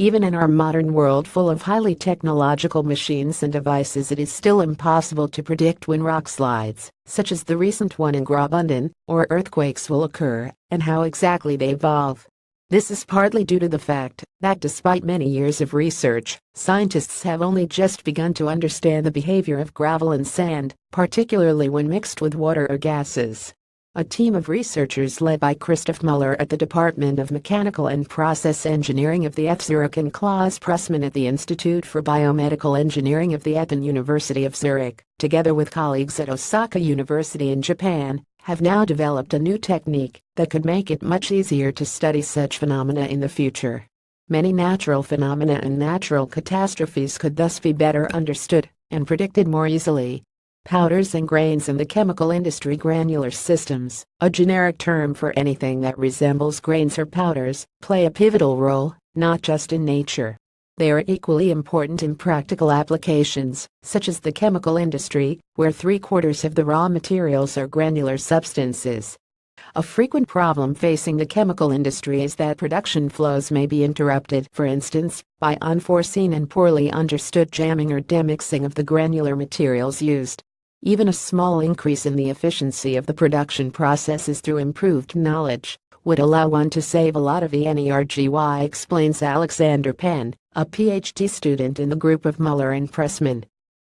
Even in our modern world full of highly technological machines and devices, it is still impossible to predict when rock slides, such as the recent one in Graubünden, or earthquakes will occur, and how exactly they evolve. This is partly due to the fact that despite many years of research, scientists have only just begun to understand the behavior of gravel and sand, particularly when mixed with water or gases. A team of researchers led by Christoph Müller at the Department of Mechanical and Process Engineering of the ETH Zurich and Klaus Pressmann at the Institute for Biomedical Engineering of the ETH University of Zurich, together with colleagues at Osaka University in Japan, have now developed a new technique that could make it much easier to study such phenomena in the future. Many natural phenomena and natural catastrophes could thus be better understood and predicted more easily. Powders and grains in the chemical industry. Granular systems, a generic term for anything that resembles grains or powders, play a pivotal role, not just in nature. They are equally important in practical applications, such as the chemical industry, where 3/4 of the raw materials are granular substances. A frequent problem facing the chemical industry is that production flows may be interrupted, for instance, by unforeseen and poorly understood jamming or demixing of the granular materials used. Even a small increase in the efficiency of the production processes through improved knowledge would allow one to save a lot of energy, explains Alexander Penn, a PhD student in the group of Müller and Pressmann.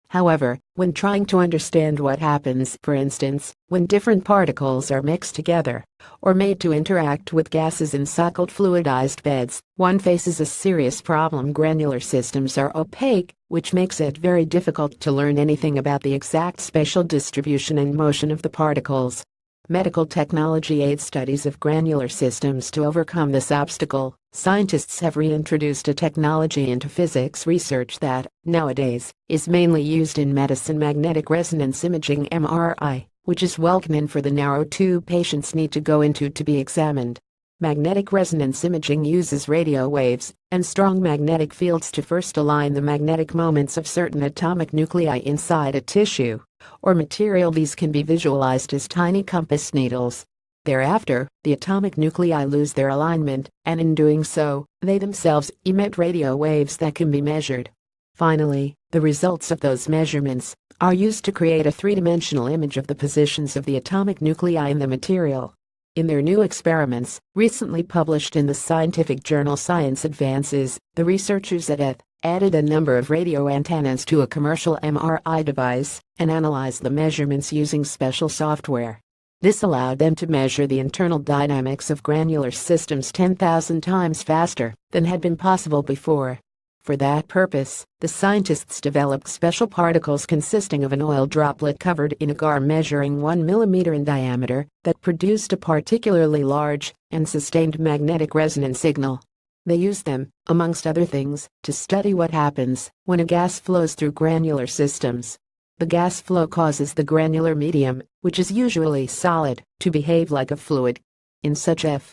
However, when trying to understand what happens, for instance, when different particles are mixed together or made to interact with gases in cycled fluidized beds, one faces a serious problem. Granular systems are opaque, which makes it very difficult to learn anything about the exact spatial distribution and motion of the particles. Medical technology aids studies of granular systems. To overcome this obstacle, scientists have reintroduced a technology into physics research that, nowadays, is mainly used in medicine: magnetic resonance imaging (MRI), which is well known for the narrow tube patients need to go into to be examined. Magnetic resonance imaging uses radio waves and strong magnetic fields to first align the magnetic moments of certain atomic nuclei inside a tissue or material. These can be visualized as tiny compass needles. Thereafter, the atomic nuclei lose their alignment, and in doing so, they themselves emit radio waves that can be measured. Finally, the results of those measurements are used to create a three-dimensional image of the positions of the atomic nuclei in the material. In their new experiments, recently published in the scientific journal Science Advances, the researchers at ETH added a number of radio antennas to a commercial MRI device and analyzed the measurements using special software. This allowed them to measure the internal dynamics of granular systems 10,000 times faster than had been possible before. For that purpose, the scientists developed special particles consisting of an oil droplet covered in agar measuring 1 millimeter in diameter that produced a particularly large and sustained magnetic resonance signal. They used them, amongst other things, to study what happens when a gas flows through granular systems. The gas flow causes the granular medium, which is usually solid, to behave like a fluid. In such fluidic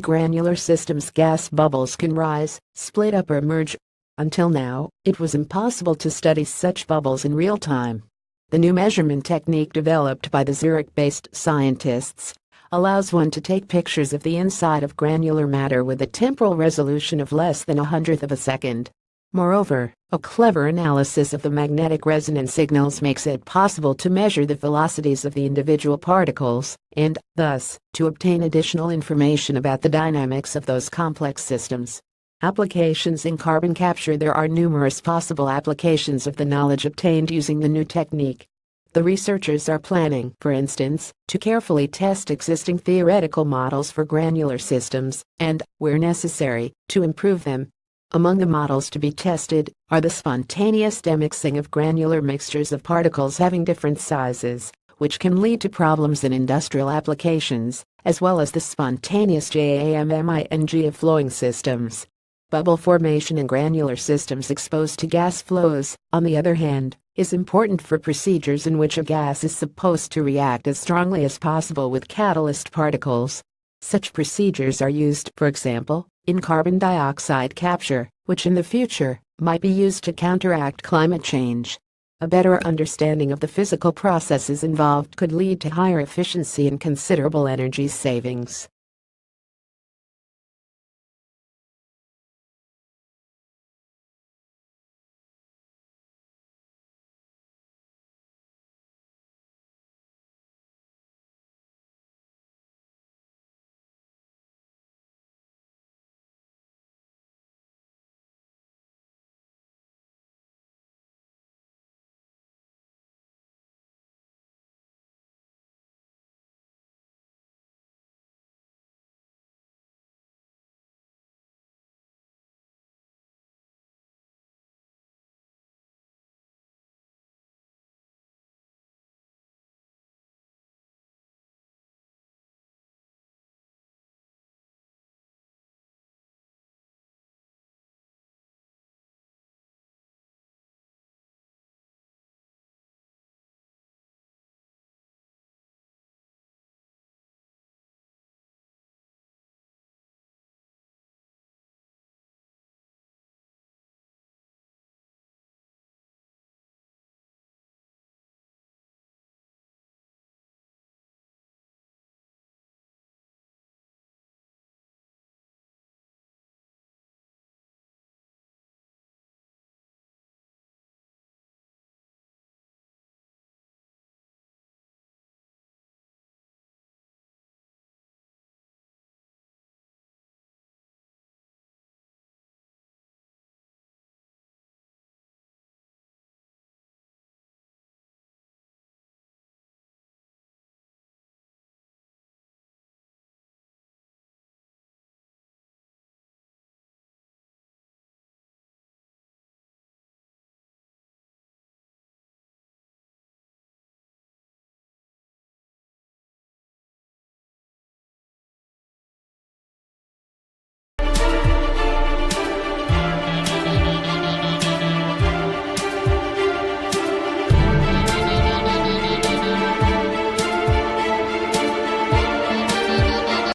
granular systems, gas bubbles can rise, split up or merge. Until now, it was impossible to study such bubbles in real time. The new measurement technique developed by the Zurich-based scientists allows one to take pictures of the inside of granular matter with a temporal resolution of less than 1/100th of a second. Moreover, a clever analysis of the magnetic resonance signals makes it possible to measure the velocities of the individual particles and, thus, to obtain additional information about the dynamics of those complex systems. Applications in carbon capture. There are numerous possible applications of the knowledge obtained using the new technique. The researchers are planning, for instance, to carefully test existing theoretical models for granular systems and, where necessary, to improve them. Among the models to be tested are the spontaneous demixing of granular mixtures of particles having different sizes, which can lead to problems in industrial applications, as well as the spontaneous jamming of flowing systems. Bubble formation in granular systems exposed to gas flows, on the other hand, is important for procedures in which a gas is supposed to react as strongly as possible with catalyst particles. Such procedures are used, for example, in carbon dioxide capture, which in the future might be used to counteract climate change. A better understanding of the physical processes involved could lead to higher efficiency and considerable energy savings.